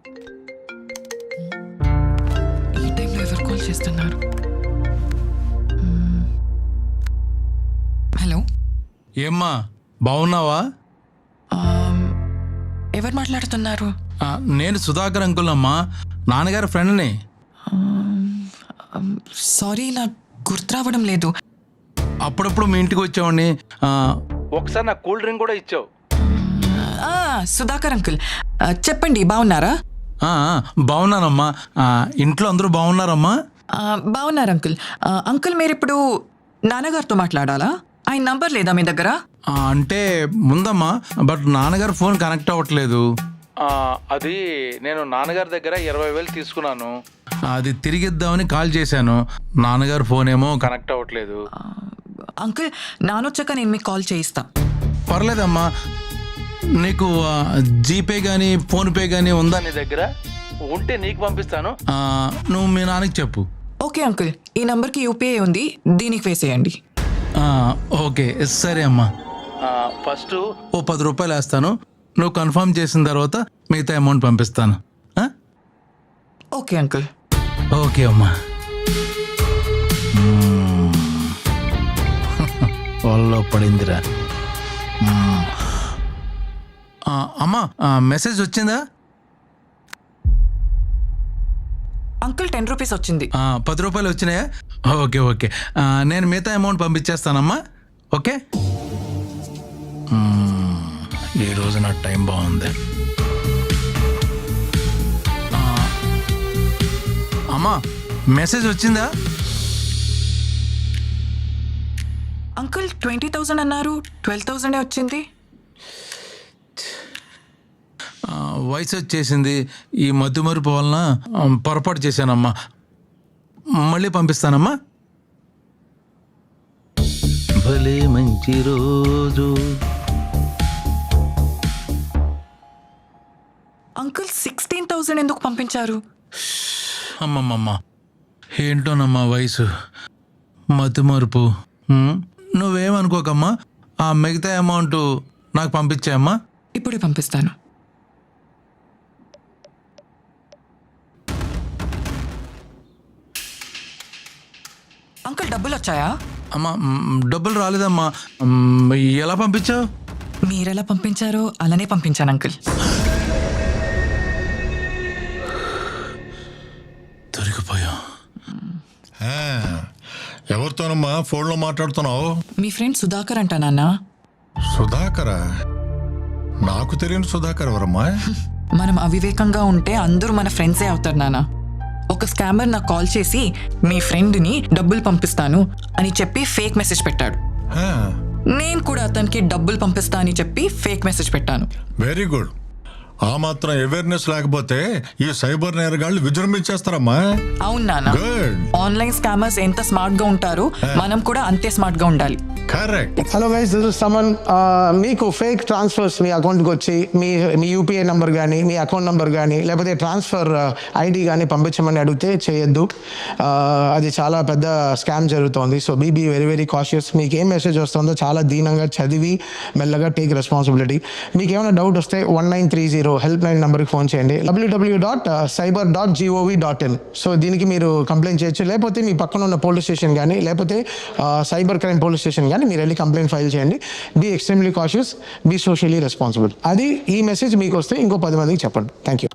ఈ టైంలో ఎవరు కాల్ చేస్తున్నారు? హలో, ఏమ్మా బాగున్నావా? ఎవరు మాట్లాడుతున్నారు? నేను సుధాకర్ అంకుల్ అమ్మా, నాన్నగారి ఫ్రెండ్ని. సారీ, నాకు గుర్తు రావడం లేదు. అప్పుడప్పుడు మీ ఇంటికి వచ్చావండి. ఒకసారి నాకు కూల్ డ్రింక్ కూడా ఇచ్చావు. సుధాకర్ అంకుల్, చెప్పండి, బాగున్నారా? బాగున్నానమ్మా. ఇంట్లో అందరూ బాగున్నారమ్మా? బాగున్నారు అంకుల్. అంకుల్, మీరు ఇప్పుడు నాన్నగారితో మాట్లాడాలా? ఆయన నంబర్ లేదా మీ దగ్గర? అంటే ముందమ్మా, బట్ నాన్నగారు ఫోన్ కనెక్ట్ అవ్వట్లేదు. అది నేను నాన్నగారి దగ్గర 20,000 తీసుకున్నాను. అది తిరిగిద్దామని కాల్ చేశాను. నాన్నగారు ఫోన్ ఏమో కనెక్ట్ అవ్వట్లేదు. అంకుల్, నానొచ్చాక నేను మీకు కాల్ చేయిస్తా. పర్లేదమ్మా. నీకు జీపే కానీ ఫోన్పే కానీ ఉందా నీ దగ్గర? ఉంటే నీకు పంపిస్తాను. నువ్వు మీ నాన్నకి చెప్పు. ఓకే అంకుల్, ఈ నంబర్కి యూపీఐ ఉంది, దీనికి వేసేయండి. ఓకే సరే అమ్మా. ఫస్ట్ ఓ 10 రూపాయలు వేస్తాను. నువ్వు కన్ఫర్మ్ చేసిన తర్వాత మిగతా అమౌంట్ పంపిస్తాను. Okay uncle. ఓకే అమ్మా. వాళ్ళలో పడిందిరా. అమ్మా, మెసేజ్ వచ్చిందా? అంకుల్, 10 రూపీస్ వచ్చింది. 10 రూపాయలు వచ్చినాయా? Okay okay. నేను మిగతా అమౌంట్ పంపించేస్తానమ్మా. ఓకే. ఈరోజు నా టైం బాగుంది. అమ్మా, మెసేజ్ వచ్చిందా? అంకుల్, 20,000 అన్నారు, 12,000 వచ్చింది. వయసు వచ్చేసింది. ఈ మధ్యమరుపు వలన పొరపాటు చేశానమ్మా. మళ్ళీ పంపిస్తానమ్మా. భలే మంచి రోజు. అంకుల్, 16,000 ఎందుకు పంపించారు? అమ్మమ్మమ్మ, ఏంటోనమ్మా వయసు, మతిమరుపు. నువ్వేమనుకోకమ్మా. ఆ మిగతా అమౌంట్ నాకు పంపించాయమ్మా. ఇప్పుడే పంపిస్తాను. అంకుల్, డబ్బులు వచ్చాయా? అమ్మా, డబ్బులు రాలేదమ్మా. ఎలా పంపించావు? మీరెలా పంపించారో అలానే పంపించాను అంకుల్. దొరికిపోయా. ఎవరితోనమ్మా ఫోన్లో మాట్లాడుతున్నావు? మీ ఫ్రెండ్ సుధాకర్ అంట నాన్న. సుధాకరా? నాకు తెలియని సుధాకర్ ఎవరమ్మా? మనం అవివేకంగా ఉంటే అందరూ మన ఫ్రెండ్సే అవుతారు నాన్న. ఒక స్కామర్ నాకు కాల్ చేసి మీ ఫ్రెండ్ని డబ్బులు పంపిస్తాను అని చెప్పి ఫేక్ మెసేజ్ పెట్టాడు. నేను కూడా అతనికి డబ్బులు పంపిస్తా అని చెప్పి ఫేక్ మెసేజ్ పెట్టాను. Very good. ఆ మాత్రం అవేర్నెస్ లేకపోతే ఈ సైబర్ నేరగాళ్ళు విజృంభించేస్తారమ్మా. అవును నాన్న. గుడ్. ఆన్లైన్ స్కామర్స్ ఎంత స్మార్ట్ గా ఉంటారో మనం కూడా అంతే స్మార్ట్ గా ఉండాలి. Correct. Hello guys, this is Suman. మీకు ఫేక్ ట్రాన్స్ఫర్స్ మీ అకౌంట్కి వచ్చి మీ యూపీఐ నెంబర్ కానీ మీ అకౌంట్ నెంబర్ కానీ లేకపోతే ట్రాన్స్ఫర్ ఐడి కానీ పంపించమని అడిగితే చేయొద్దు. అది చాలా పెద్ద స్కామ్ జరుగుతోంది. So be very very cautious. మీకు ఏం మెసేజ్ వస్తుందో చాలా దీనంగా చదివి మెల్లగా టేక్ రెస్పాన్సిబిలిటీ. మీకు ఏమైనా డౌట్ వస్తే 1930 హెల్ప్ లైన్ నెంబర్కి ఫోన్ చేయండి. www.cyber.gov.in. సో దీనికి మీరు కంప్లైంట్ చేయొచ్చు. లేకపోతే మీ పక్కన ఉన్న పోలీస్ స్టేషన్ కానీ లేకపోతే సైబర్ క్రైమ్ పోలీస్ స్టేషన్ కానీ మీరు వెళ్ళి కంప్లైంట్ ఫైల్ చేయండి. Be extremely cautious, be socially responsible. అది ఈ మెసేజ్ మీకు వస్తే ఇంకో 10 మందికి చెప్పండి. Thank you.